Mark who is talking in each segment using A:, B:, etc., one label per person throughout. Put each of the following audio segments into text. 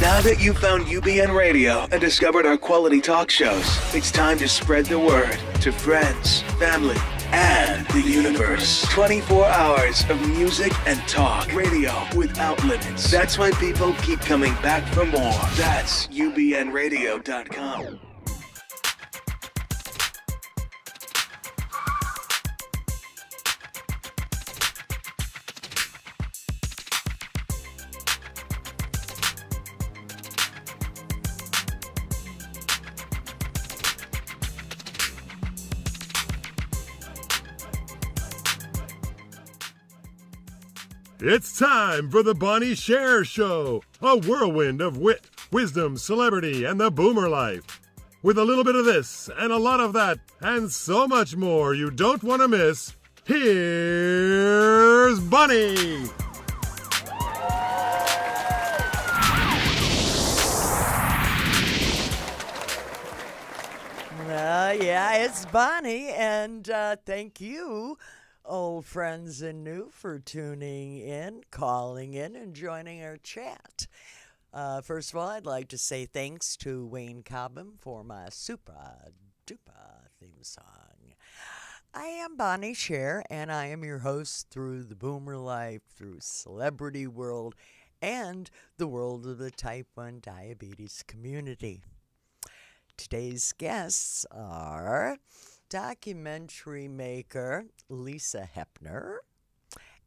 A: Now that you've found UBN Radio and discovered our quality talk shows, it's time to spread the word to friends, family, and the universe. 24 hours of music and talk. Radio without limits. That's why people keep coming back for more. That's ubnradio.com.
B: It's time for the Bonnie Sher Show, a whirlwind of wit, wisdom, celebrity, and the boomer life. With a little bit of this and a lot of that and so much more you don't want to miss, here's Bonnie.
C: Yeah, it's Bonnie, and thank you, old friends and new, for tuning in, calling in, and joining our chat. First of all, I'd like to say thanks to Wayne Cobham for my super duper theme song. I am Bonnie Sher, and I am your host through the boomer life, through celebrity world, and the world of the type 1 diabetes community. Today's guests are documentary maker Lisa Hepner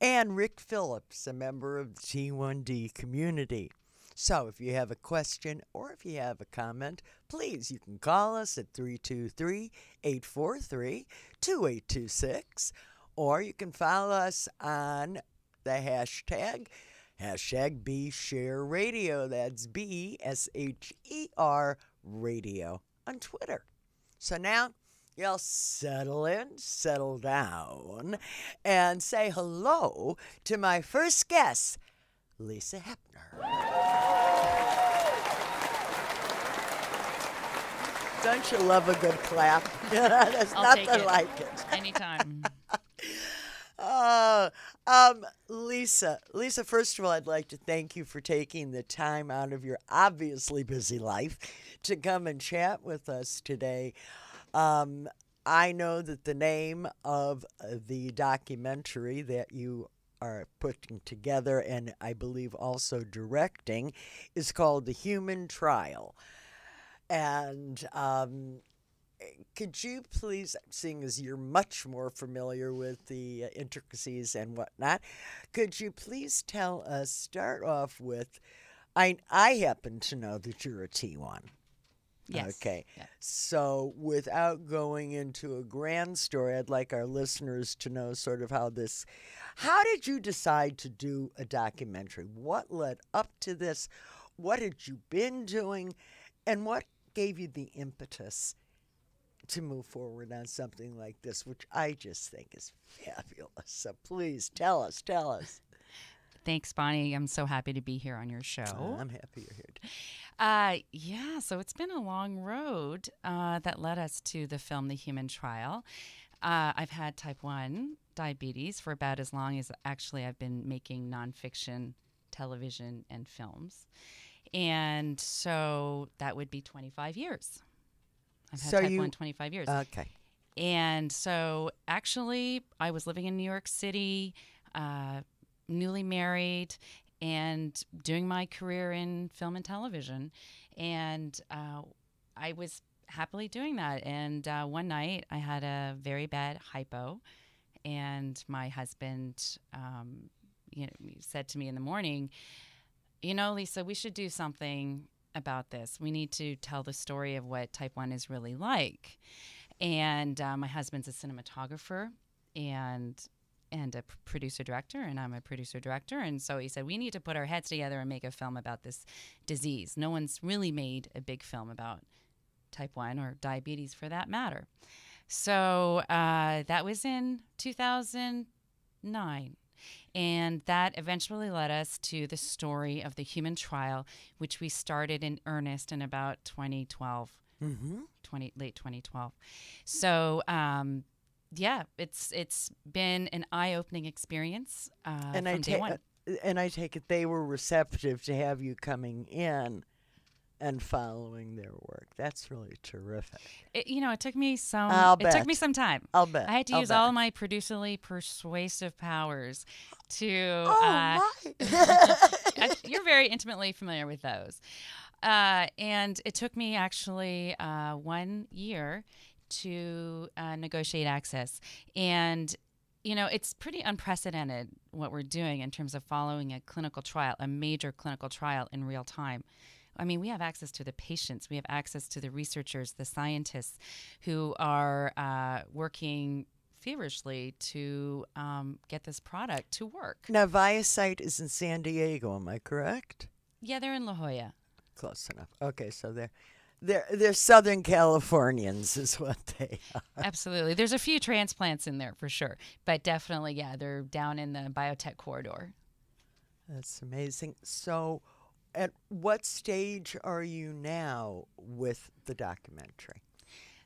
C: and Rick Phillips, a member of the T1D community. So if you have a question or if you have a comment, please, you can call us at 323-843-2826, or you can follow us on the hashtag BSherRadio. That's BSHER Radio on Twitter. So now you'll settle in, settle down, and say hello to my first guest, Lisa Hepner. Don't you love a good clap? There's nothing like it.
D: Anytime.
C: Lisa, first of all, I'd like to thank you for taking the time out of your obviously busy life to come and chat with us today. I know that the name of the documentary that you are putting together, and I believe also directing, is called The Human Trial. And could you please, seeing as you're much more familiar with the intricacies and whatnot, could you please tell us, start off with, I happen to know that you're a T1.
D: Yes.
C: Okay.
D: Yeah.
C: So without going into a grand story, I'd like our listeners to know sort of how did you decide to do a documentary? What led up to this? What had you been doing? And what gave you the impetus to move forward on something like this, which I just think is fabulous? So please tell us.
D: Thanks, Bonnie. I'm so happy to be here on your show.
C: I'm happy you're here.
D: Yeah, so it's been a long road that led us to the film The Human Trial. I've had type 1 diabetes for about as long as actually I've been making nonfiction television and films. And so that would be 25 years. I've had type 1 25 years.
C: Okay.
D: And so actually I was living in New York City, newly married, and doing my career in film and television. And I was happily doing that. And one night I had a very bad hypo, and my husband said to me in the morning, Lisa, we should do something about this. We need to tell the story of what type 1 is really like. And my husband's a cinematographer and a producer-director, and I'm a producer-director. And so he said, we need to put our heads together and make a film about this disease. No one's really made a big film about type 1 or diabetes for that matter. So that was in 2009. And that eventually led us to the story of The Human Trial, which we started in earnest in about 2012, late 2012. So, yeah, it's been an eye-opening experience from day one.
C: and I take it they were receptive to have you coming in and following their work. That's really terrific.
D: It took me some.
C: I'll
D: It took
C: bet.
D: me some time.
C: I'll bet.
D: I had to
C: I'll
D: use
C: bet.
D: all my producerly persuasive powers to.
C: Oh
D: You're very intimately familiar with those, and it took me actually 1 year to negotiate access, and it's pretty unprecedented what we're doing in terms of following a clinical trial, a major clinical trial in real time. I mean, we have access to the patients. We have access to the researchers, the scientists who are working feverishly to get this product to work.
C: Now, ViaCyte is in San Diego, am I correct?
D: Yeah, they're in La Jolla.
C: Close enough. Okay, so they're Southern Californians is what they are.
D: Absolutely. There's a few transplants in there for sure. But definitely, yeah, they're down in the biotech corridor.
C: That's amazing. So at what stage are you now with the documentary?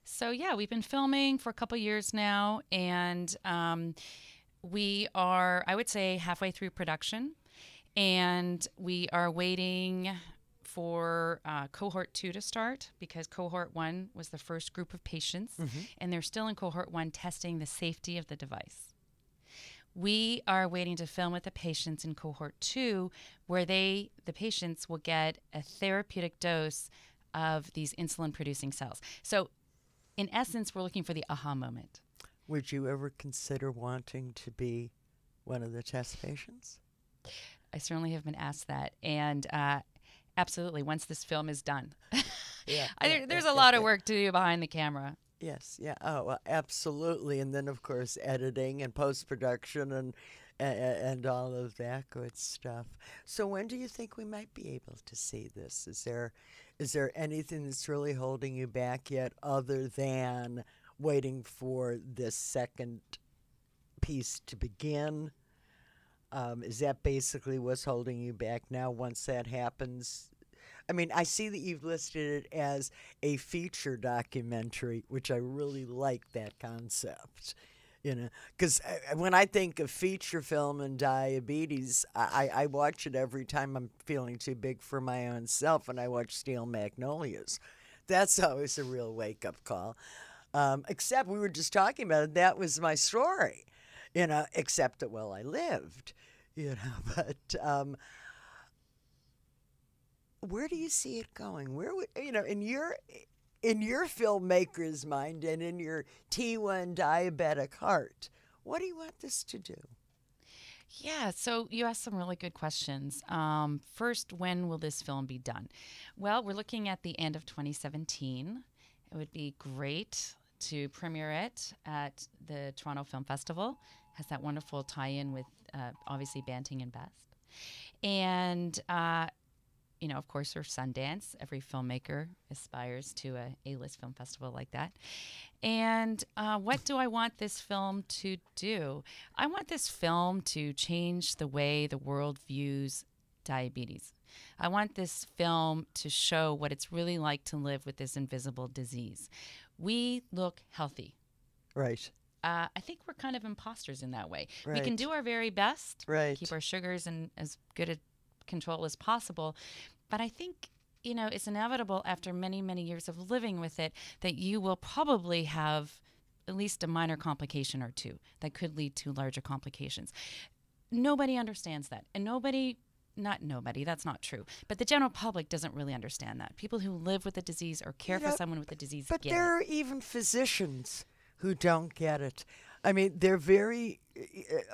D: So, yeah, we've been filming for a couple years now, and we are, I would say, halfway through production, and we are waiting for cohort 2 to start because cohort 1 was the first group of patients, and they're still in cohort 1 testing the safety of the device. We are waiting to film with the patients in cohort 2 where the patients will get a therapeutic dose of these insulin-producing cells. So, in essence, we're looking for the aha moment.
C: Would you ever consider wanting to be one of the test patients?
D: I certainly have been asked that, and absolutely, once this film is done. There's a lot of work to do behind the camera.
C: Yes, yeah. Oh, well, absolutely. And then, of course, editing and post-production and all of that good stuff. So when do you think we might be able to see this? Is there anything that's really holding you back yet other than waiting for this second piece to begin? Is that basically what's holding you back now once that happens? I mean, I see that you've listed it as a feature documentary, which I really like that concept, because when I think of feature film and diabetes, I watch it every time I'm feeling too big for my own self, and I watch Steel Magnolias. That's always a real wake-up call. Except we were just talking about it. That was my story, except that, well, I lived, but... where do you see it going? Where would in your filmmaker's mind and in your T1 diabetic heart, what do you want this to do?
D: Yeah, so you asked some really good questions. First, when will this film be done? Well, we're looking at the end of 2017. It would be great to premiere it at the Toronto Film Festival. It has that wonderful tie-in with obviously Banting and Best. And of course, or Sundance. Every filmmaker aspires to a A-list film festival like that. And what do I want this film to do? I want this film to change the way the world views diabetes. I want this film to show what it's really like to live with this invisible disease. We look healthy.
C: Right.
D: I think we're kind of imposters in that way.
C: Right.
D: We can do our very best,
C: right,
D: keep our sugars in as good a control as possible. But I think, it's inevitable after many, many years of living with it that you will probably have at least a minor complication or two that could lead to larger complications. Nobody understands that. And not nobody, that's not true. But the general public doesn't really understand that. People who live with the disease or care for someone with the disease get it.
C: But there are even physicians who don't get it. I mean, they're very,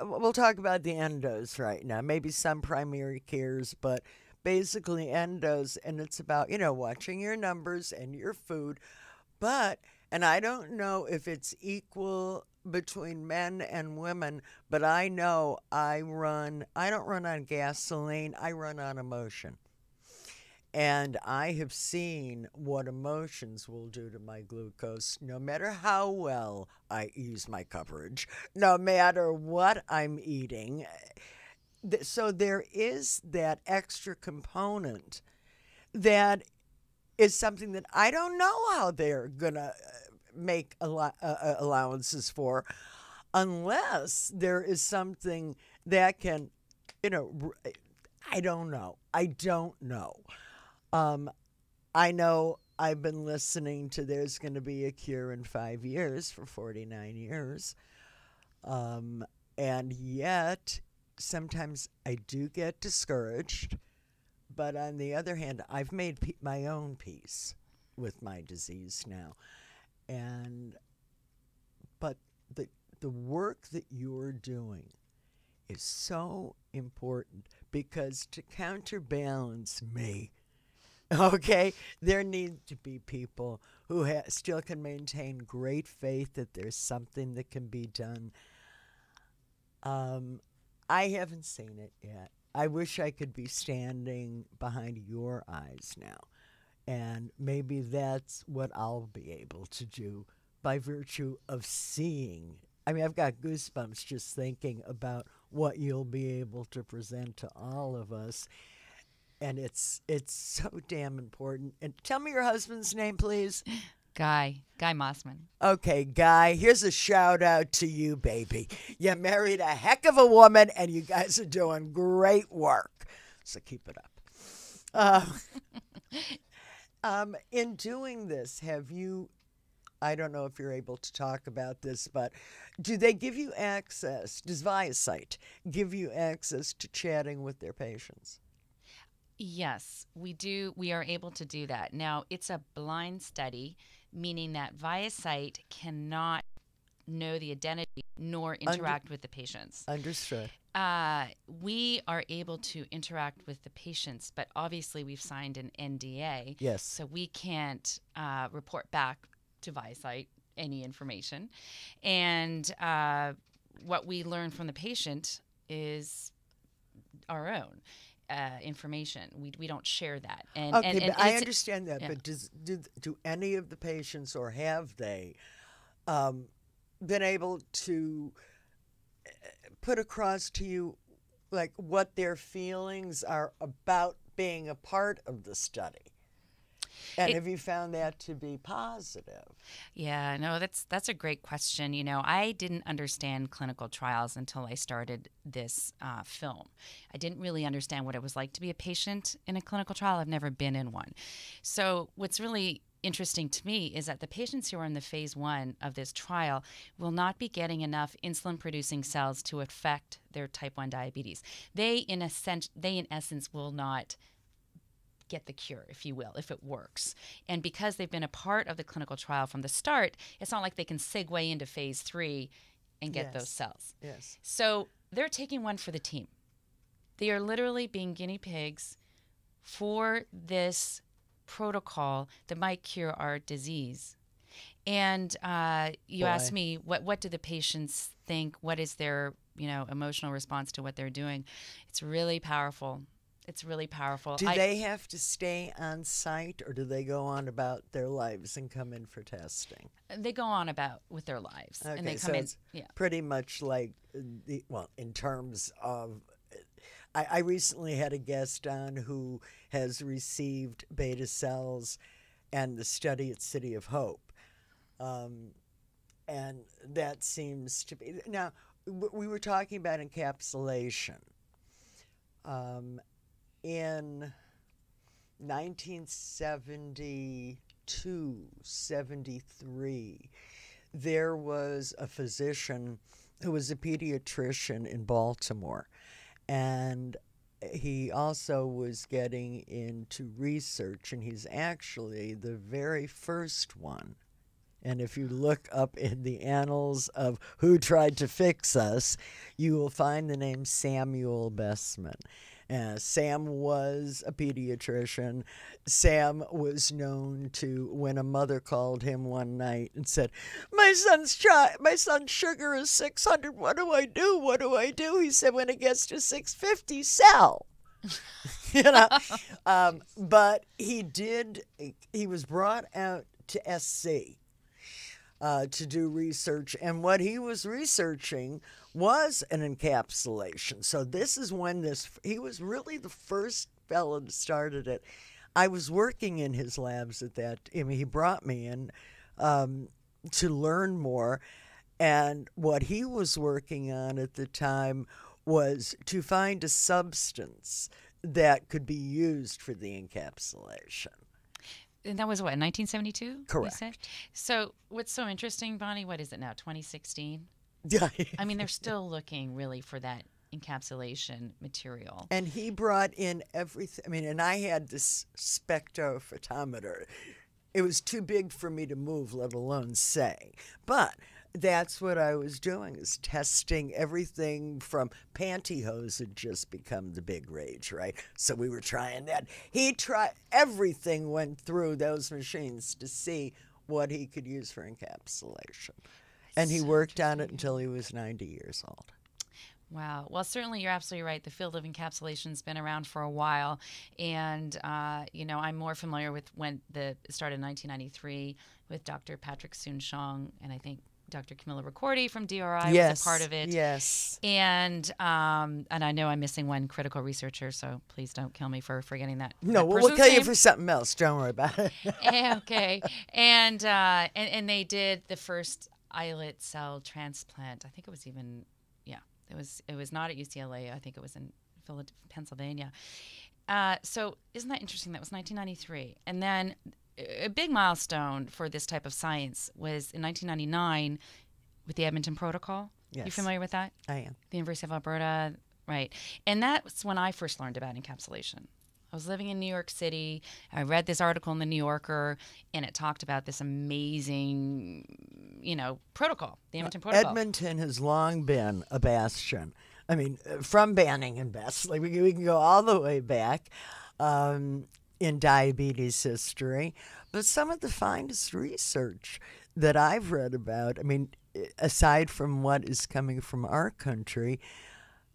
C: we'll talk about the endos right now, maybe some primary cares, but basically endos, and it's about, watching your numbers and your food. And I don't know if it's equal between men and women, but I know I don't run on gasoline, I run on emotion. And I have seen what emotions will do to my glucose, no matter how well I use my coverage, no matter what I'm eating. So there is that extra component that is something that I don't know how they're going to make allowances for unless there is something that can you know, I don't know. I don't know. I know I've been listening to there's going to be a cure in 5 years for 49 years. And yet, sometimes I do get discouraged. But on the other hand, I've made my own peace with my disease now. But the work that you're doing is so important because to counterbalance me, okay, there need to be people who still can maintain great faith that there's something that can be done. I haven't seen it yet. I wish I could be standing behind your eyes now. And maybe that's what I'll be able to do by virtue of seeing. I mean, I've got goosebumps just thinking about what you'll be able to present to all of us. And it's so damn important. And tell me your husband's name, please.
D: Guy Mossman.
C: Okay, Guy, here's a shout out to you, baby. You married a heck of a woman, and you guys are doing great work. So keep it up. In doing this, have you, I don't know if you're able to talk about this, but do they give you access, does ViaSight give you access to chatting with their patients?
D: Yes, we do. We are able to do that. Now, it's a blind study, meaning that ViaSight cannot know the identity nor interact with the patients.
C: Understood.
D: We are able to interact with the patients, but obviously we've signed an NDA.
C: Yes.
D: So we can't report back to ViaSight any information. And what we learn from the patient is our own information. We don't share that. And
C: but I understand that.
D: Yeah.
C: But do any of the patients, or have they been able to put across to you like what their feelings are about being a part of the study? And have you found that to be positive?
D: Yeah, no, that's a great question. You know, I didn't understand clinical trials until I started this film. I didn't really understand what it was like to be a patient in a clinical trial. I've never been in one. So what's really interesting to me is that the patients who are in the phase 1 of this trial will not be getting enough insulin-producing cells to affect their type 1 diabetes. They, in essence, will not get the cure, if you will, if it works. And because they've been a part of the clinical trial from the start, it's not like they can segue into phase 3 and get those cells.
C: Yes.
D: So they're taking one for the team. They are literally being guinea pigs for this protocol that might cure our disease. And you asked me, what do the patients think? What is their, emotional response to what they're doing? It's really powerful. It's really powerful.
C: Do they have to stay on site, or do they go on about their lives and come in for testing?
D: They go on about with their lives,
C: Okay,
D: and they
C: so
D: come in.
C: it's
D: Yeah,
C: pretty much like in terms of. I recently had a guest on who has received beta cells and the study at City of Hope, and that seems to be now. We were talking about encapsulation. In 1972, 73, there was a physician who was a pediatrician in Baltimore, and he also was getting into research, and he's actually the very first one. And if you look up in the annals of who tried to fix us, you will find the name Samuel Bessman. Sam was a pediatrician. Sam was known to, when a mother called him one night and said, my son's sugar is 600. What do I do? What do I do? He said, when it gets to 650, sell. But he was brought out to SC to do research, and what he was researching was an encapsulation. So this is when he was really the first fellow that started it. I was working in his labs at that. He brought me in to learn more, and what he was working on at the time was to find a substance that could be used for the encapsulation.
D: And that was what, 1972?
C: Correct.
D: So what's so interesting, Bonnie, what is it now, 2016? I mean, they're still looking really for that encapsulation material.
C: And he brought in everything. I mean, and I had this spectrophotometer. It was too big for me to move, let alone say. But that's what I was doing, is testing everything from pantyhose had just become the big rage, right? So we were trying that. He tried, everything went through those machines to see what he could use for encapsulation. And he worked on it until he was 90 years old.
D: Wow. Well, certainly you're absolutely right. The field of encapsulation has been around for a while. And, I'm more familiar with when it started in 1993 with Dr. Patrick Soon-Shiong, and I think Dr. Camilla Riccordi from DRI was a part of it.
C: Yes.
D: And I know I'm missing one critical researcher, so please don't kill me for forgetting that.
C: No,
D: that
C: we'll kill you for something else. Don't worry about it.
D: Okay. And they did the first islet cell transplant. I think it was even, it was not at UCLA. I think it was in Pennsylvania. So isn't that interesting? That was 1993. And then a big milestone for this type of science was in 1999 with the Edmonton Protocol.
C: Yes.
D: You familiar with that?
C: I am.
D: The University of Alberta, right. And that's when I first learned about encapsulation. I was living in New York City. I read this article in the New Yorker, and it talked about this amazing, protocol, the Edmonton Protocol.
C: Edmonton has long been a bastion. I mean, from Banning and Best, like we can go all the way back in diabetes history. But some of the finest research that I've read about, I mean, aside from what is coming from our country,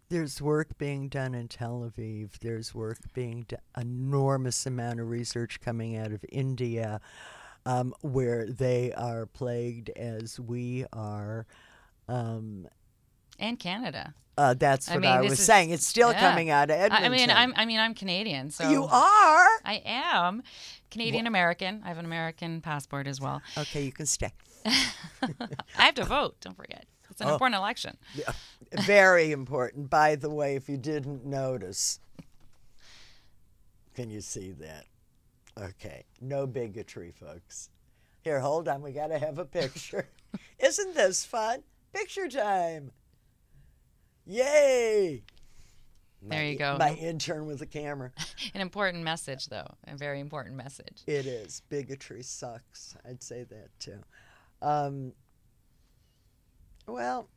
C: there's work being done in Tel Aviv. There's work being done, enormous amount of research coming out of India, where they are plagued as we are.
D: And Canada.
C: That's what I was saying. It's still coming out of Edmonton.
D: I'm Canadian. So
C: you are?
D: I am Canadian American. I have an American passport as well.
C: Okay, you can stay.
D: I have to vote. Don't forget. It's an important election.
C: Yeah, very important. By the way, if you didn't notice, can you see that? Okay, no bigotry, folks. Here, hold on. We got to have a picture. Isn't this fun? Picture time. Yay!
D: There you go.
C: My intern with the camera.
D: An important message, though. A very important message.
C: It is. Bigotry sucks. I'd say that, too. Well,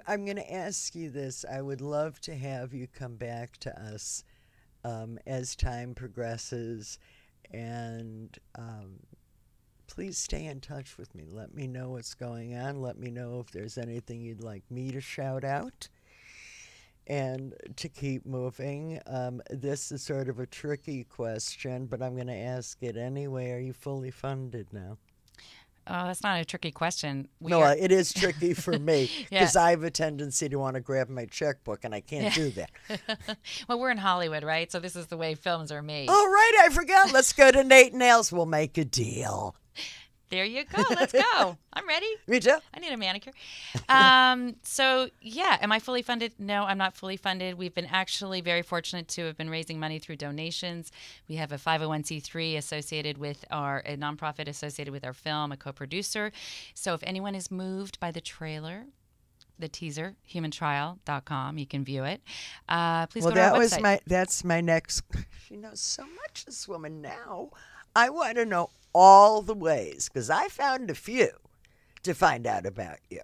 C: I'm going to ask you this. I would love to have you come back to us as time progresses, and please stay in touch with me. Let me know what's going on. Let me know if there's anything you'd like me to shout out and to keep moving. This is sort of a tricky question, but I'm going to ask it anyway. Are you fully funded now?
D: Oh, that's not a tricky question.
C: It is tricky for me because I have a tendency to want to grab my checkbook, and I can't do that.
D: Well, we're in Hollywood, right? So this is the way films are made.
C: Oh, right. I forgot. Let's go to Nate Nails. We'll make a deal.
D: There you go. Let's go. I'm ready.
C: Me too.
D: I need a manicure. So, am I fully funded? No, I'm not fully funded. We've been actually very fortunate to have been raising money through donations. We have a 501c3 associated with a nonprofit associated with our film, a co-producer. So if anyone is moved by the trailer, the teaser, humantrial.com, you can view it. Please go to our website.
C: That's my next. She knows so much, this woman now. I want to know all the ways, because I found a few to find out about you.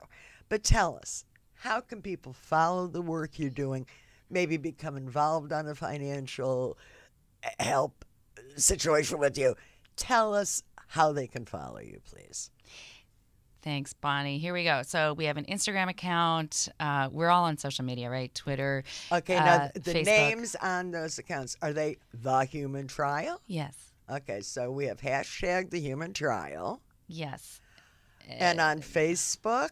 C: But tell us, how can people follow the work you're doing, maybe become involved on a financial help situation with you? Tell us how they can follow you, please.
D: Thanks, Bonnie. Here we go. So we have an Instagram account. We're all on social media, right? Twitter.
C: Okay, now the
D: Facebook.
C: names on those accounts, are they The Human Trial?
D: Yes.
C: Okay, so we have hashtag The Human Trial.
D: Yes.
C: And on Facebook?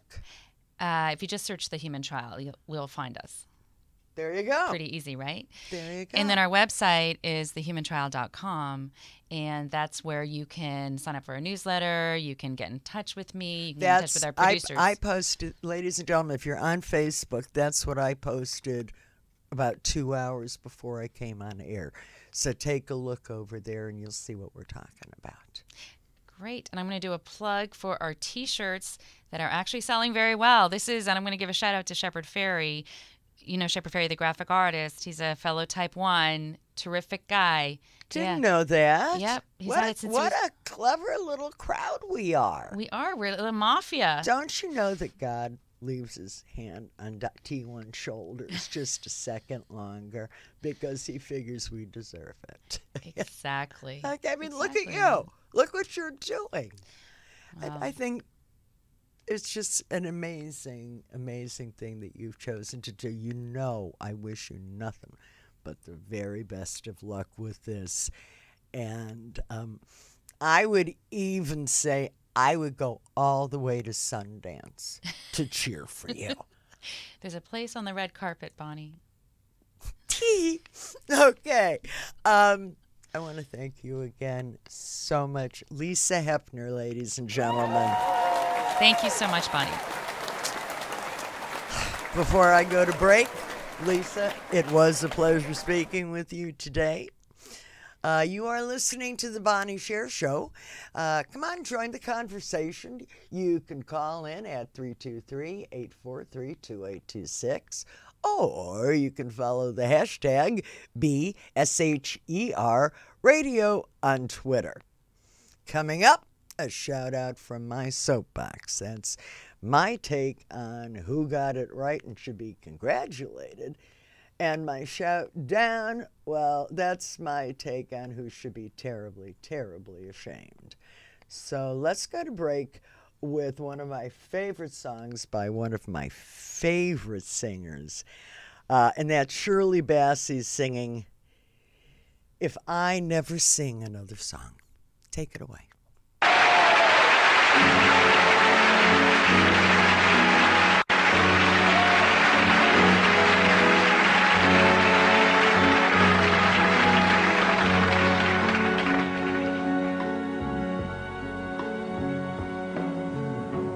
D: If you just search The Human Trial, we'll find us.
C: There you go.
D: Pretty easy, right?
C: There you go.
D: And then our website is thehumantrial.com, and that's where you can sign up for a newsletter. You can get in touch with me. You can get in touch with our producers.
C: I posted, ladies and gentlemen, if you're on Facebook, that's what I posted about 2 hours before I came on air. So take a look over there, and you'll see what we're talking about.
D: Great. And I'm going to do a plug for our T-shirts that are actually selling very well. And I'm going to give a shout out to Shepard Ferry. You know Shepard Ferry, the graphic artist. He's a fellow Type 1, terrific guy.
C: Didn't know that.
D: Yep.
C: What a clever little crowd we are.
D: We are. We're a mafia.
C: Don't you know that God leaves his hand on T1's shoulders just a second longer because he figures we deserve it?
D: Exactly.
C: Okay, I mean, look at you. Look what you're doing.
D: Wow.
C: I think it's just an amazing, amazing thing that you've chosen to do. You know, I wish you nothing but the very best of luck with this. And I would even say I would go all the way to Sundance to cheer for you.
D: There's a place on the red carpet, Bonnie.
C: Okay. I want to thank you again so much. Lisa Hepner, ladies and gentlemen.
D: Thank you so much, Bonnie.
C: Before I go to break, Lisa, it was a pleasure speaking with you today. You are listening to the Bonnie Sher Show. Come on, join the conversation. You can call in at 323-843-2826, or you can follow the hashtag BSHER Radio on Twitter. Coming up, a shout out from my soapbox. That's my take on who got it right and should be congratulated. And my shout down, well, that's my take on who should be terribly, terribly ashamed. So let's go to break with one of my favorite songs by one of my favorite singers. And that's Shirley Bassey singing If I Never Sing Another Song. Take it away.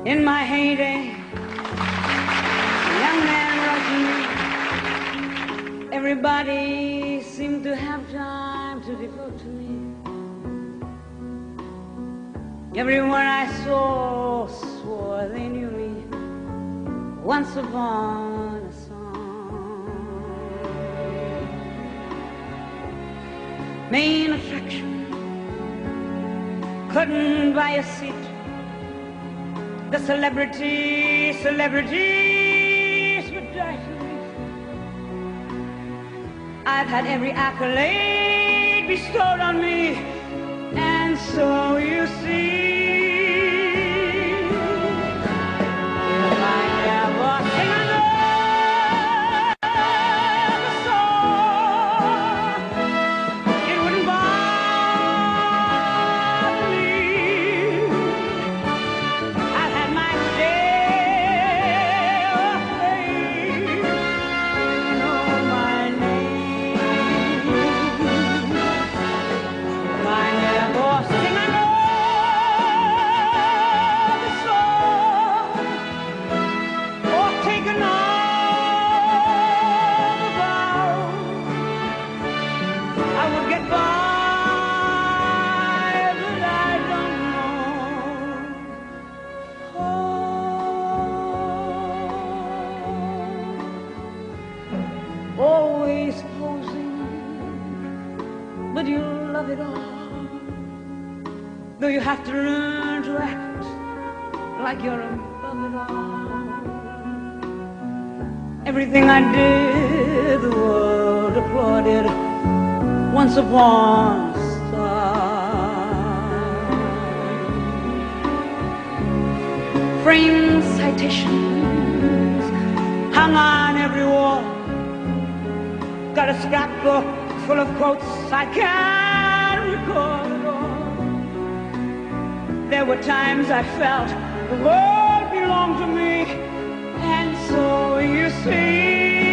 E: In my heyday, young man like me, everybody seemed to have time to devote to me. Everyone I saw swore they knew me once upon a song. Main attraction, couldn't buy a seat. The celebrities would die for me. I've had every accolade bestowed on me, and so you see, if I never sing another song, it wouldn't bother me. I've had my share of fame, you know my name. If I never sing another song, or take another vow, I would get by, but I don't know. Always posing, but you love it all. Though you have to learn to act like you're above it all. Everything I did, the world applauded once upon a star. Framed citations hung on every wall. Got a scrapbook full of quotes I can't recall at all. There were times I felt the world belonged to me, and so you see,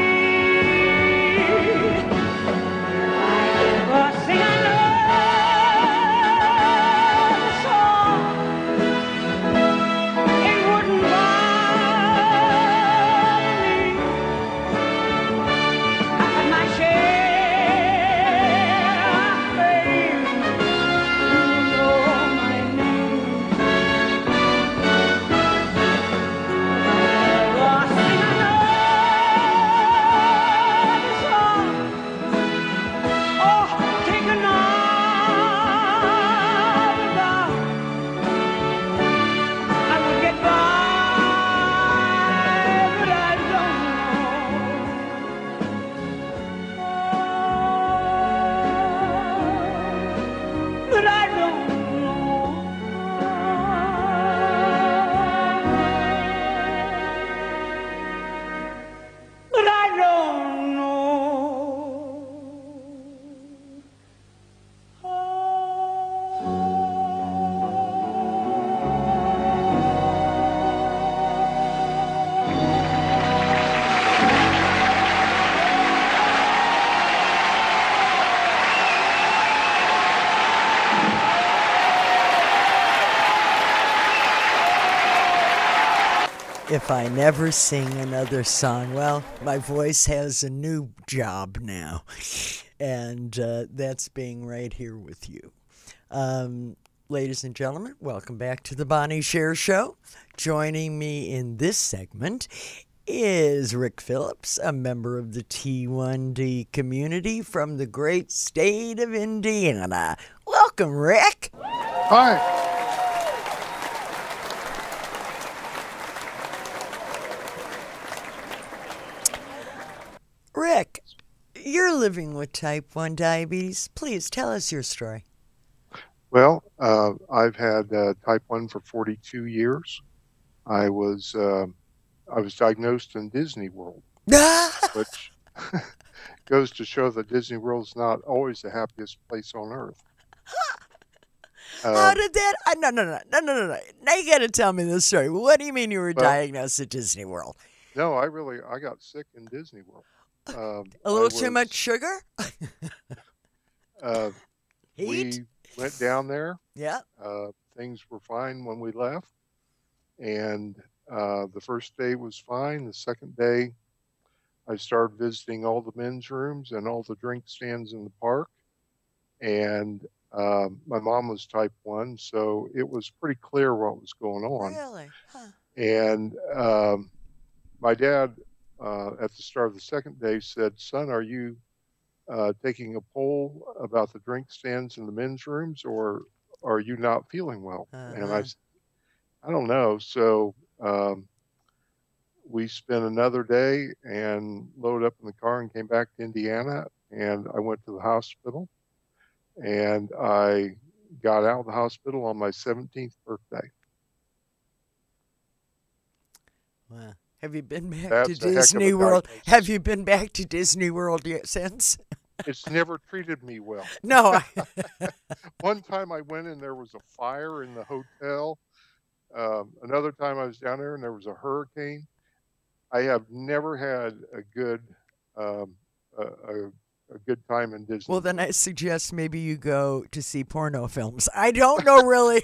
C: If I never sing another song, well, my voice has a new job now, and that's being right here with you. Ladies and gentlemen, welcome back to the Bonnie Sher Show. Joining me in this segment is Rick Phillips, a member of the T1D community from the great state of Indiana. Welcome, Rick.
F: Hi.
C: Rick, you're living with type 1 diabetes. Please tell us your story.
F: Well, I've had type 1 for 42 years. I was diagnosed in Disney World, which goes to show that Disney World is not always the happiest place on earth.
C: How did that? No. Now you got to tell me this story. What do you mean you were diagnosed at Disney World?
F: No, I got sick in Disney World.
C: A little too much sugar? Heat?
F: We went down there.
C: Yeah.
F: Things were fine when we left. And the first day was fine. The second day, I started visiting all the men's rooms and all the drink stands in the park. And my mom was type 1, so it was pretty clear what was going on.
C: Really? Huh.
F: And my dad, at the start of the second day, said, "Son, are you taking a poll about the drink stands in the men's rooms, or are you not feeling well?" And I said, "I don't know." So we spent another day and loaded up in the car and came back to Indiana, and I went to the hospital, and I got out of the hospital on my 17th birthday.
C: Wow. Have you been back to
F: That's a heck of a
C: Disney World?
F: diagnosis.
C: Have you been back to Disney World yet since?
F: It's never treated me well.
C: No.
F: One time I went and there was a fire in the hotel. Another time I was down there and there was a hurricane. I have never had a good time in Disney.
C: Well, then I suggest maybe you go to see porno films. I don't know really.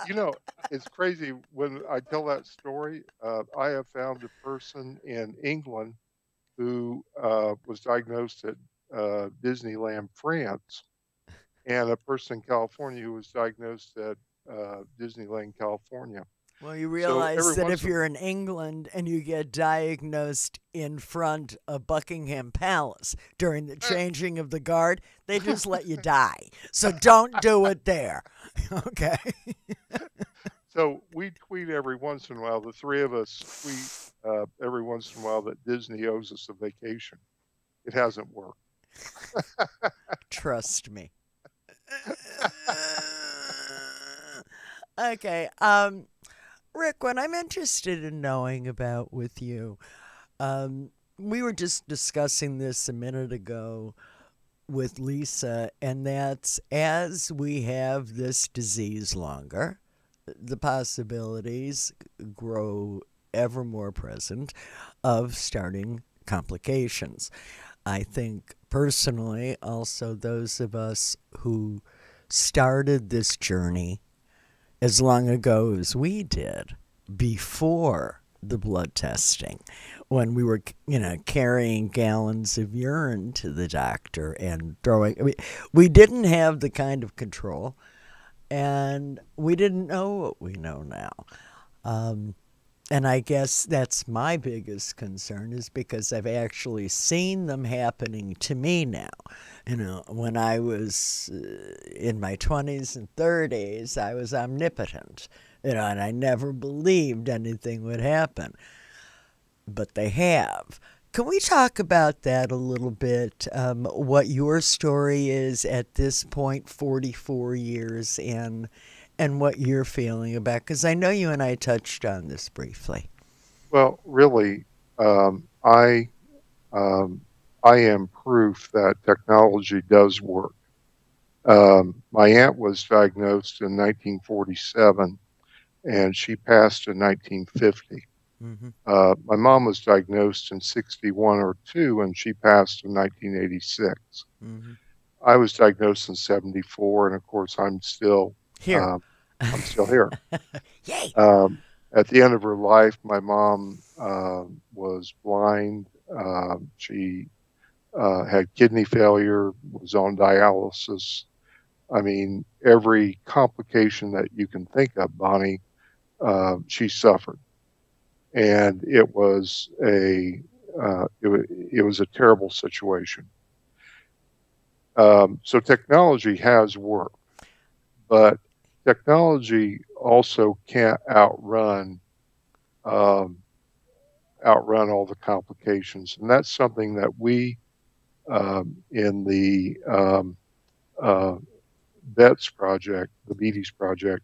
F: You know, it's crazy when I tell that story. I have found a person in England who was diagnosed at Disneyland, France, and a person in California who was diagnosed at Disneyland, California.
C: Well, you realize
F: every
C: that
F: once
C: if you're in England and you get diagnosed in front of Buckingham Palace during the changing of the guard, they just let you die. So don't do it there. Okay.
F: So we tweet every once in a while. The three of us tweet every once in a while that Disney owes us a vacation. It hasn't worked.
C: Trust me. Okay. Rick, what I'm interested in knowing about with you, we were just discussing this a minute ago with Lisa, and that's as we have this disease longer, the possibilities grow ever more present of starting complications. I think personally, also those of us who started this journey as long ago as we did, before the blood testing, when we were, carrying gallons of urine to the doctor and throwing. We didn't have the kind of control, and we didn't know what we know now. And I guess that's my biggest concern, is because I've actually seen them happening to me now. When I was in my 20s and 30s, I was omnipotent, and I never believed anything would happen. But they have. Can we talk about that a little bit? What your story is at this point, 44 years in, and what you're feeling about? Because I know you and I touched on this briefly.
F: Well, really, I am proof that technology does work. My aunt was diagnosed in 1947, and she passed in 1950.
C: Mm-hmm.
F: My mom was diagnosed in 61 or 2, and she passed in 1986.
C: Mm-hmm.
F: I was diagnosed in 74, and of course, I'm still
C: here.
F: I'm still here.
C: Yay!
F: At the end of her life, my mom was blind. She had kidney failure, was on dialysis. I mean, every complication that you can think of, Bonnie, she suffered, and it was a terrible situation. So technology has worked, but technology also can't um, outrun all the complications, and that's something that we in the uh, BETS project, the Beatties project,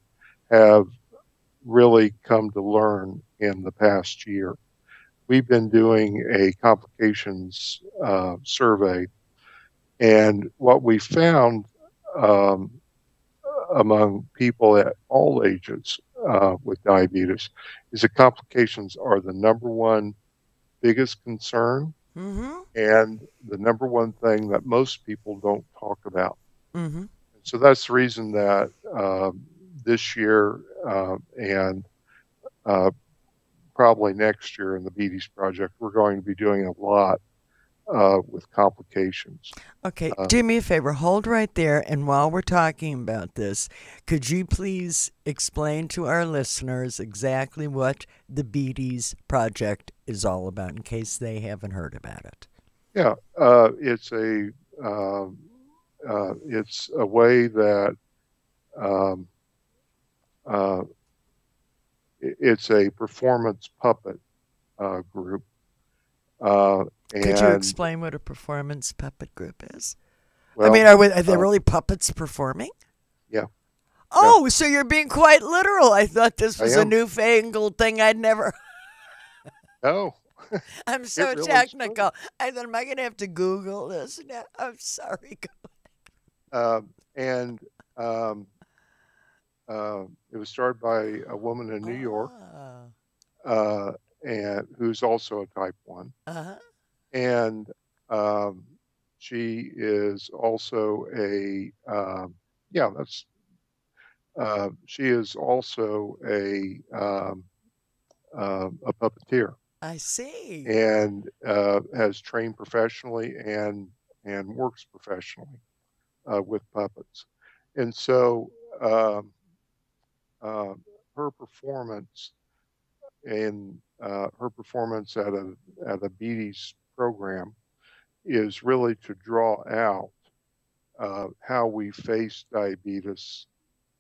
F: have really come to learn in the past year. We've been doing a complications survey, and what we found um, among people at all ages with diabetes is that complications are the number one biggest concern
C: Mm-hmm.
F: and the number one thing that most people don't talk about.
C: Mm-hmm.
F: So that's the reason that this year and uh, probably next year in the Beatties project, we're going to be doing a lot with complications.
C: Okay,
F: Uh,
C: do me a favor. Hold right there. And while we're talking about this, could you please explain to our listeners exactly what the Beatties Project is all about in case they haven't heard about it?
F: yeah, uh, it's a way that um, uh, it's a performance puppet group, uh,
C: Could you
F: and
C: explain what a performance puppet group is? I
F: well,
C: mean, are they
F: uh,
C: really puppets performing?
F: yeah, yeah,
C: Oh, so you're being quite literal. I thought this
F: I
C: was a
F: am.
C: newfangled thing I'd never.
F: No,
C: I'm
F: it
C: so
F: really is true.
C: technical. I thought, am I going to have to Google this now? I'm sorry.
F: And um, it was started by a woman in New York,
C: Ah.
F: uh, and who's also a type one,
C: Uh-huh.
F: and um, she is also yeah, that's she is also a puppeteer
C: I see.
F: and has trained professionally and works professionally with puppets, and so um, uh, her performance her performance at a Beatties program is really to draw out how we face diabetes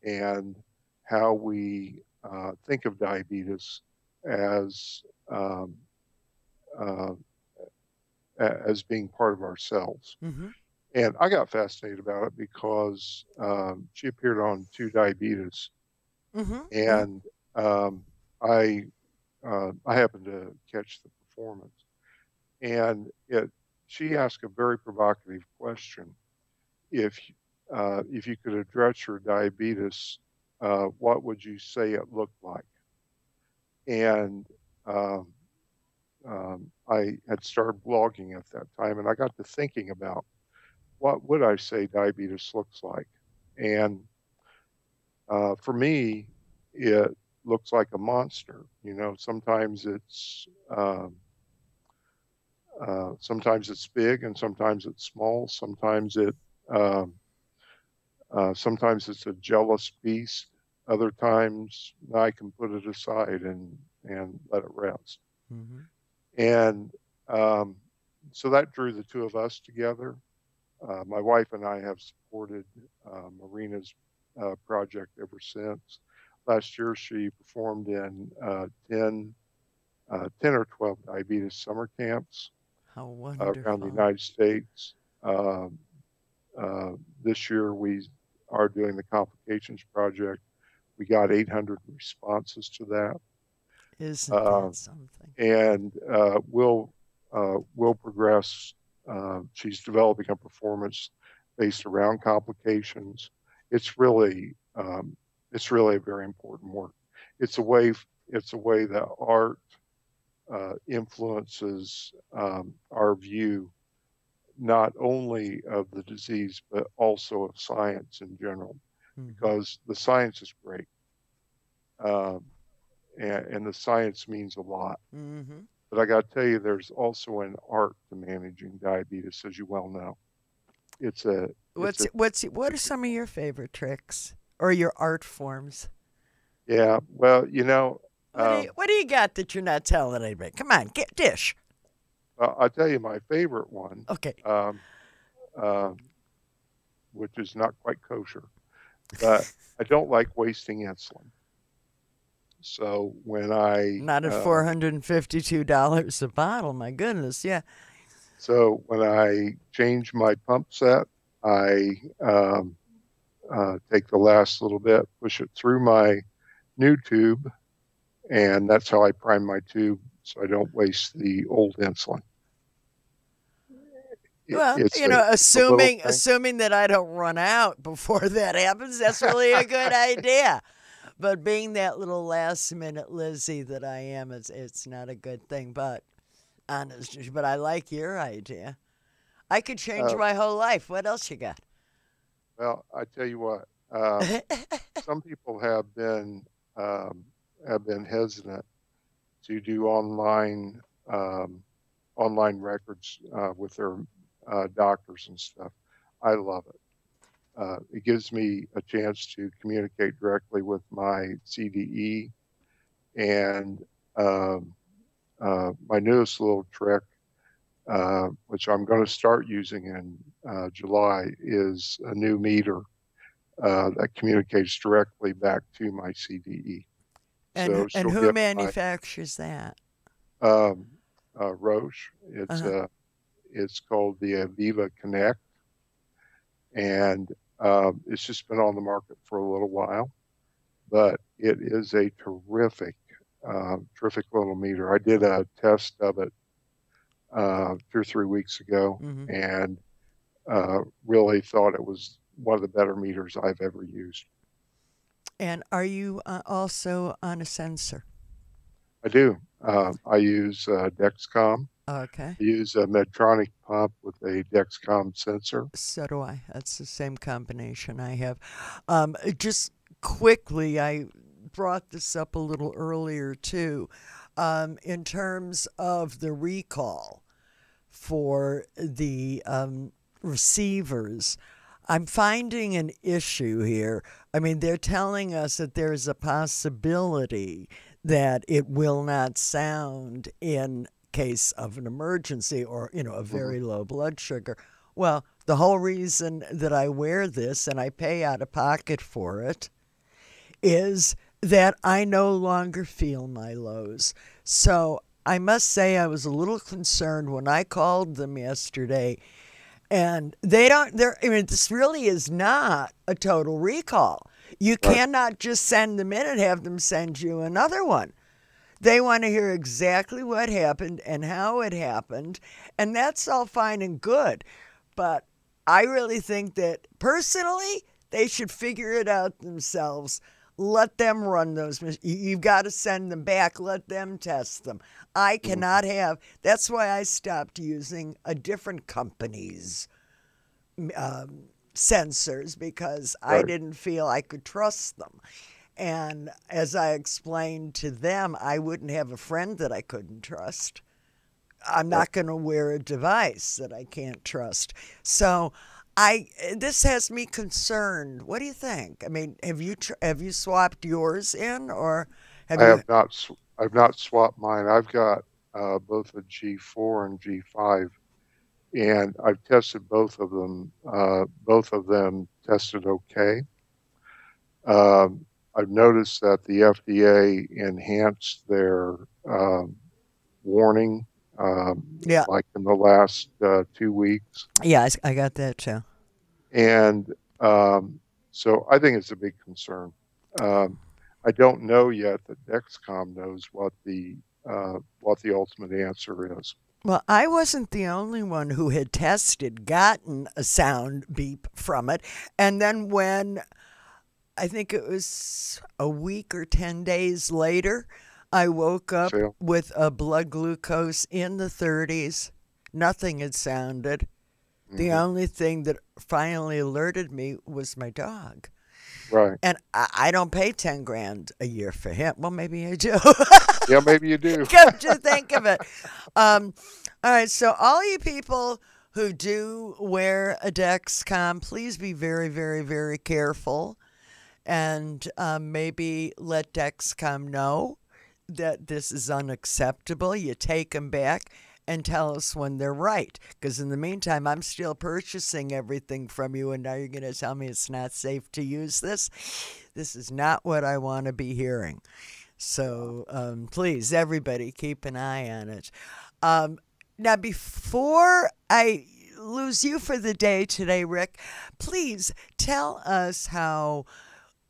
F: and how we think of diabetes as um, uh, as being part of ourselves.
C: Mm-hmm.
F: And I got fascinated about it because she appeared on Two Diabetes,
C: Mm-hmm. Mm-hmm.
F: and um, I I happened to catch the performance, and she asked a very provocative question: if if you could address your diabetes, what would you say it looked like? And um, I had started blogging at that time, and I got to thinking about what would I say diabetes looks like, and for me, it looks like a monster. You know, sometimes it's big, and sometimes it's small. Um, sometimes it's a jealous beast. Other times I can put it aside and let it rest.
C: Mm-hmm.
F: And um, so that drew the two of us together. My wife and I have supported Marina's project ever since. Last year, she performed in 10 or 12 diabetes summer camps
C: How
F: around the
C: wonderful.
F: United States. Uh, this year, we are doing the Complications Project. We got 800 responses to that,
C: Isn't
F: uh,
C: that something?
F: and we'll progress. She's developing a performance based around complications. It's really um, it's really a very important work. It's a way it's a way that art influences our view not only of the disease but also of science in general,
C: Mm-hmm.
F: because the science is great. um, and the science means a lot.
C: Mm-hmm.
F: But I got to tell you, there's also an art to managing diabetes, as you well know. It's a it's a
C: What are some of your favorite tricks or your art forms?
F: Yeah. Well,
C: What do you got that you're not telling anybody? Come on, get dish.
F: I'll tell you my favorite one,
C: Okay.
F: um, um, which is not quite kosher, but I don't like wasting insulin. So when
C: Not at $452 a bottle. My goodness, yeah.
F: change my pump set, I take the last little bit, push it through my new tube, and that's how I prime my tube so I don't waste the old insulin.
C: Well,
F: It's it's a little thing.
C: assuming that I don't run out before that happens, that's really a good idea. But being that little last minute Lizzie that I am, it's not a good thing. But but I like your idea. I could change my whole life. What else you got?
F: Well, I tell you what, some people have been hesitant to do online records with their doctors and stuff. I love it. It gives me a chance to communicate directly with my CDE, and my newest little trick, which I'm going to start using in July, is a new meter that communicates directly back to my CDE. So
C: And
F: she'll
C: who
F: get
C: manufactures that?
F: my Roche.
C: Uh-huh.
F: It's called the Aviva Connect, and it's just been on the market for a little while, but it is a terrific little meter. I did a test of it 2 or 3 weeks ago,
C: Mm-hmm.
F: and really thought it was one of the better meters I've ever used.
C: And are you also on a sensor?
F: I do. I use Dexcom.
C: Okay.
F: I use a Medtronic pump with a Dexcom sensor.
C: So do I. That's the same combination I have. Just quickly, I brought this up a little earlier too. In terms of the recall for the receivers, I'm finding an issue here. I mean, they're telling us that there's a possibility that it will not sound in case of an emergency or, a very low blood sugar. Well, the whole reason that I wear this and I pay out of pocket for it is that I no longer feel my lows. So I must say I was a little concerned when I called them yesterday. And this really is not a total recall. You cannot just send them in and have them send you another one. They want to hear exactly what happened and how it happened. And that's all fine and good. But I really think that personally, they should figure it out themselves. Let them run those. You've got to send them back. Let them test them. I cannot have. That's why I stopped using a different company's sensors, because I didn't feel I could trust them. And as I explained to them, I wouldn't have a friend that I couldn't trust. I'm not going to wear a device that I can't trust. So this has me concerned. What do you think? I mean, have you swapped yours in, or have you?
F: I've not swapped mine. I've got both a G4 and G5, and I've tested both of them. Both of them tested okay. I've noticed that the FDA enhanced their warning, like in the last 2 weeks.
C: Yeah, I got that too.
F: And so I think it's a big concern. I don't know yet that Dexcom knows what the ultimate answer is.
C: Well, I wasn't the only one who had gotten a sound beep from it. And then when I think it was a week or 10 days later, I woke up with a blood glucose in the 30s. Nothing had sounded. The only thing that finally alerted me was my dog.
F: Right.
C: And I don't pay 10 grand a year for him. Well, maybe I do.
F: Yeah, maybe you do.
C: Come to think of it. All right, so all you people who do wear a Dexcom, please be very, very, very careful, and maybe let Dexcom know that this is unacceptable. You take them back and tell us when they're right. Because in the meantime, I'm still purchasing everything from you, and now you're going to tell me it's not safe to use this? This is not what I want to be hearing. So please, everybody, keep an eye on it. Now, before I lose you for the day today, Rick, please tell us how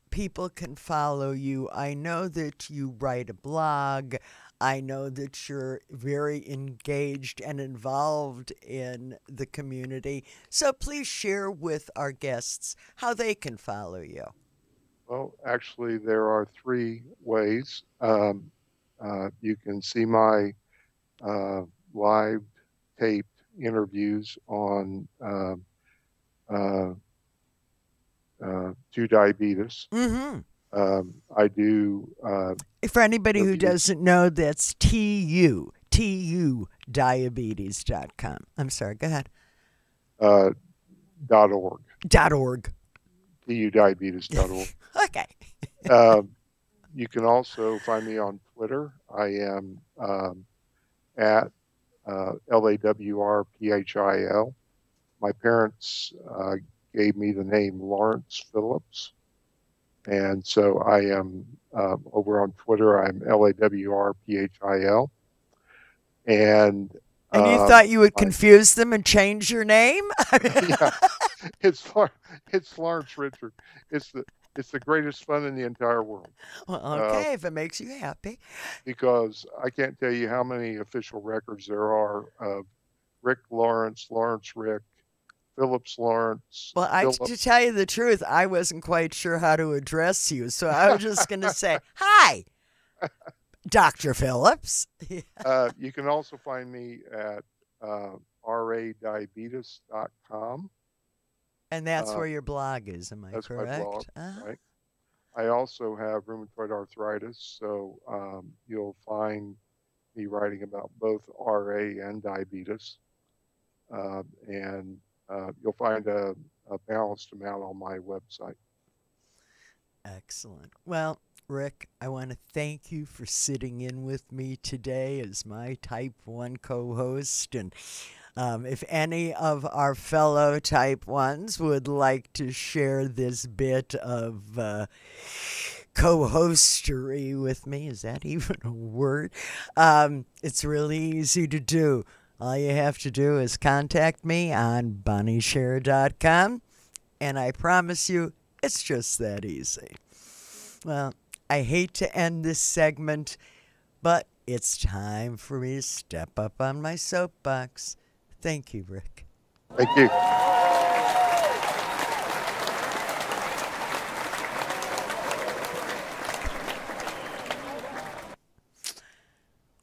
C: people can follow you. I know that you write a blog. I know that you're very engaged and involved in the community. So please share with our guests how they can follow you.
F: Well, actually, there are three ways. You can see my live taped interviews on To Diabetes.
C: Mm-hmm.
F: I do.
C: For anybody who
F: interviews.
C: doesn't know, that's TU diabetes.com. I'm sorry, go ahead.
F: .org.
C: .org.
F: TUdiabetes.org.
C: Okay.
F: You can also find me on Twitter. I am at LAWRPHIL. My parents gave me the name Lawrence Phillips. And so I am over on Twitter. I'm LAWRPHIL. And
C: you thought you would confuse them and change your name?
F: Yeah, it's Lawrence Richard. It's the greatest fun in the entire world.
C: Well, okay, if it makes you happy.
F: Because I can't tell you how many official records there are of Rick Lawrence, Lawrence Rick, Phillips Lawrence.
C: Well, to tell you the truth, I wasn't quite sure how to address you, so I was just going to say, hi, Dr. Phillips.
F: You can also find me at radiabetes.com.
C: And that's where your blog is, am I
F: That's
C: correct?
F: my blog, right? I also have rheumatoid arthritis, so you'll find me writing about both RA and diabetes. And you'll find a balanced amount on my website.
C: Excellent. Well, Rick, I want to thank you for sitting in with me today as my Type 1 co-host. And if any of our fellow Type 1s would like to share this bit of co-hostery with me, is that even a word? It's really easy to do. All you have to do is contact me on BonnieSher.com, and I promise you, it's just that easy. Well, I hate to end this segment, but it's time for me to step up on my soapbox. Thank you, Rick.
F: Thank you.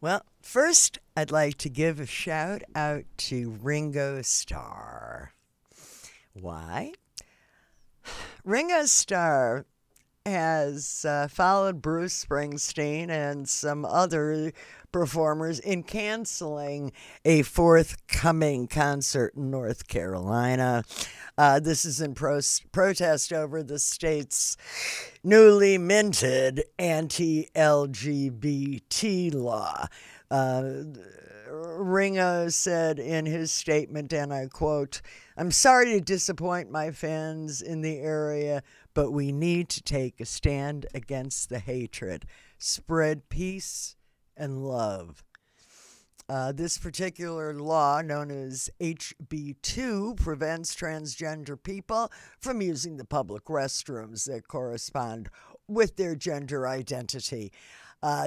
C: Well, first, I'd like to give a shout out to Ringo Starr. Why? Ringo Starr has followed Bruce Springsteen and some other performers in canceling a forthcoming concert in North Carolina. This is in protest over the state's newly minted anti-LGBT law. Ringo said in his statement, and I quote, "I'm sorry to disappoint my fans in the area, but we need to take a stand against the hatred. Spread peace and love." This particular law, known as HB2, prevents transgender people from using the public restrooms that correspond with their gender identity,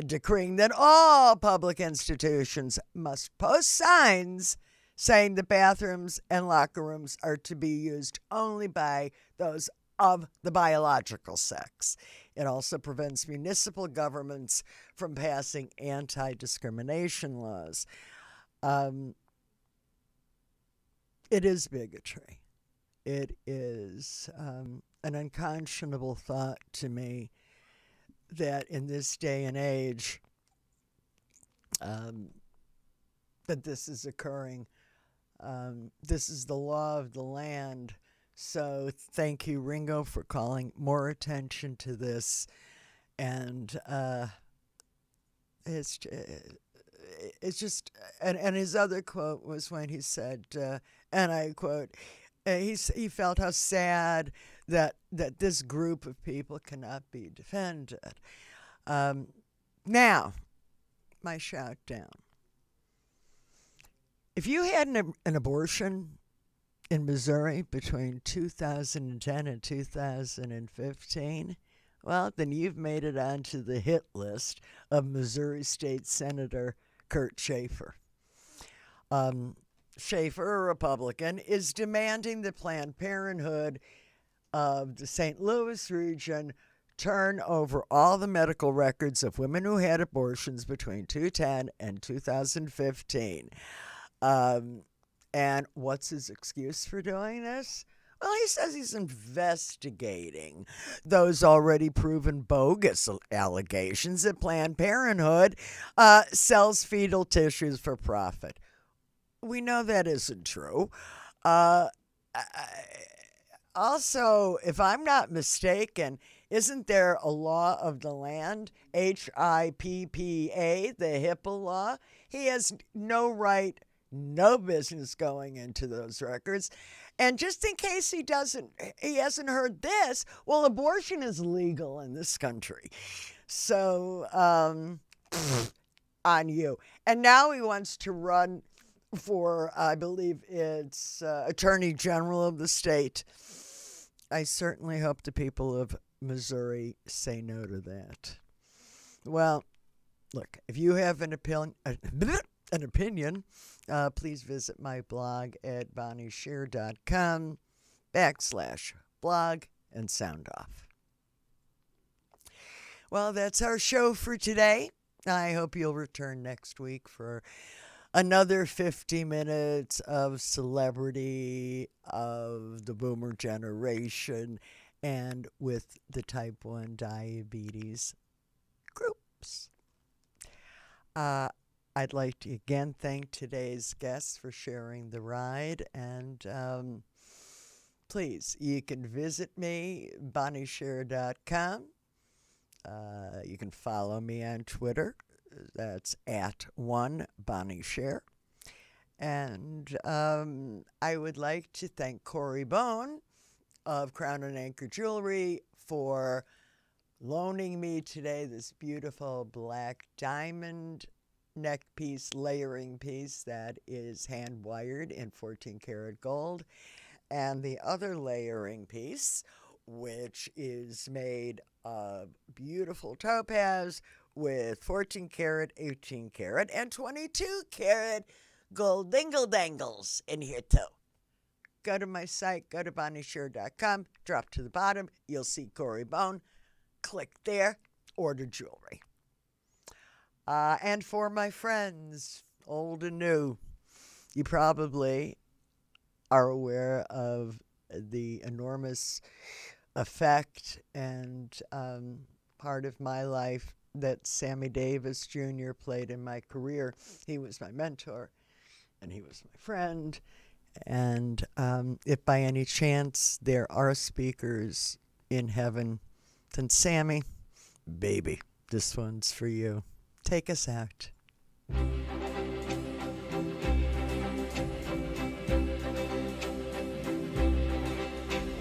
C: decreeing that all public institutions must post signs saying the bathrooms and locker rooms are to be used only by those of the biological sex. It also prevents municipal governments from passing anti-discrimination laws. It is bigotry. It is an unconscionable thought to me that in this day and age, that this is occurring. This is the law of the land. So thank you, Ringo, for calling more attention to this. And it's just, and his other quote was when he said, and I quote, he felt how sad that this group of people cannot be defended. Now, my shout down. If you had an abortion in Missouri between 2010 and 2015, well, then you've made it onto the hit list of Missouri State Senator Kurt Schaefer. Schaefer, a Republican, is demanding that Planned Parenthood of the St. Louis region turn over all the medical records of women who had abortions between 2010 and 2015. And what's his excuse for doing this? Well, he says he's investigating those already proven bogus allegations that Planned Parenthood sells fetal tissues for profit. We know that isn't true. Also, if I'm not mistaken, isn't there a law of the land, HIPPA, the HIPAA law? He has no right, no business going into those records. And just in case he hasn't heard this, well, abortion is legal in this country. So, on you. And now he wants to run for, I believe it's Attorney General of the state. I certainly hope the people of Missouri say no to that. Well, look, if you have an opinion, please visit my blog at bonniesher.com/blog and sound off. Well, that's our show for today. I hope you'll return next week for another 50 minutes of celebrity of the boomer generation and with the type 1 diabetes groups. I'd like to again thank today's guests for sharing the ride. And please, you can visit me, bonniesher.com. You can follow me on Twitter. That's at @1BonnieSher. And I would like to thank Corey Bone of Crown and Anchor Jewelry for loaning me today this beautiful black diamond neck piece, layering piece that is hand wired in 14 karat gold. And the other layering piece, which is made of beautiful topaz with 14 karat, 18 karat, and 22 karat gold dingle dangles in here too. Go to my site, go to bonniesher.com, drop to the bottom, you'll see Corey Bone. Click there, order jewelry. And for my friends, old and new, you probably are aware of the enormous effect and part of my life that Sammy Davis Jr. played in my career. He was my mentor, and he was my friend. And if by any chance there are speakers in heaven, then Sammy, baby, this one's for you. Take us out.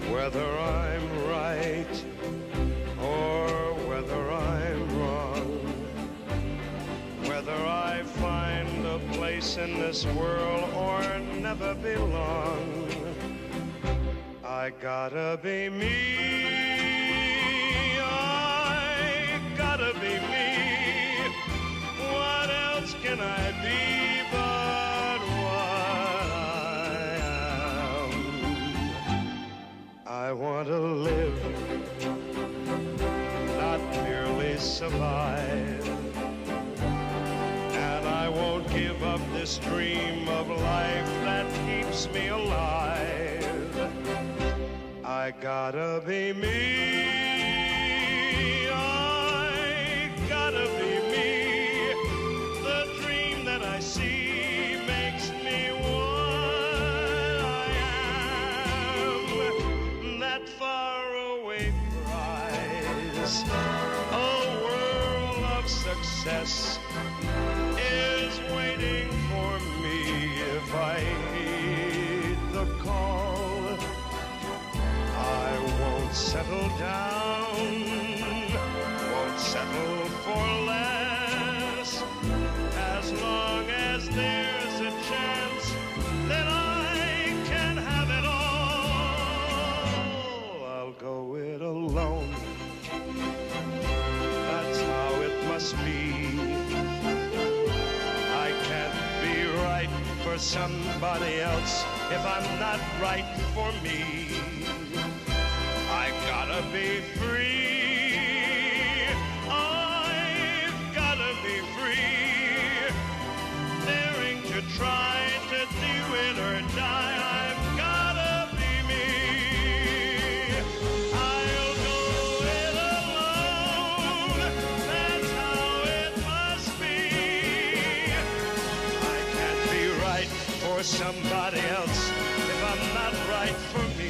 G: Whether I'm right or whether I'm wrong, whether I find a place in this world or never belong, I gotta be me. I gotta be me. What else can I be but what I am? I want to live, not merely survive. And I won't give up this dream of life that keeps me alive. I I gotta be me. I gotta be me. The dream that I see makes me what I am. That faraway prize, a world of success, is waiting for me if I heed the call. I won't settle down, won't settle for less, as long as there's a chance that I can have it all. I'll go it alone, that's how it must be. I can't be right for somebody else if I'm not right for me. I gotta be free. I've gotta be free. Daring to try to do it or die. I've gotta be me. I'll go it alone. That's how it must be. I can't be right for somebody else if I'm not right for me.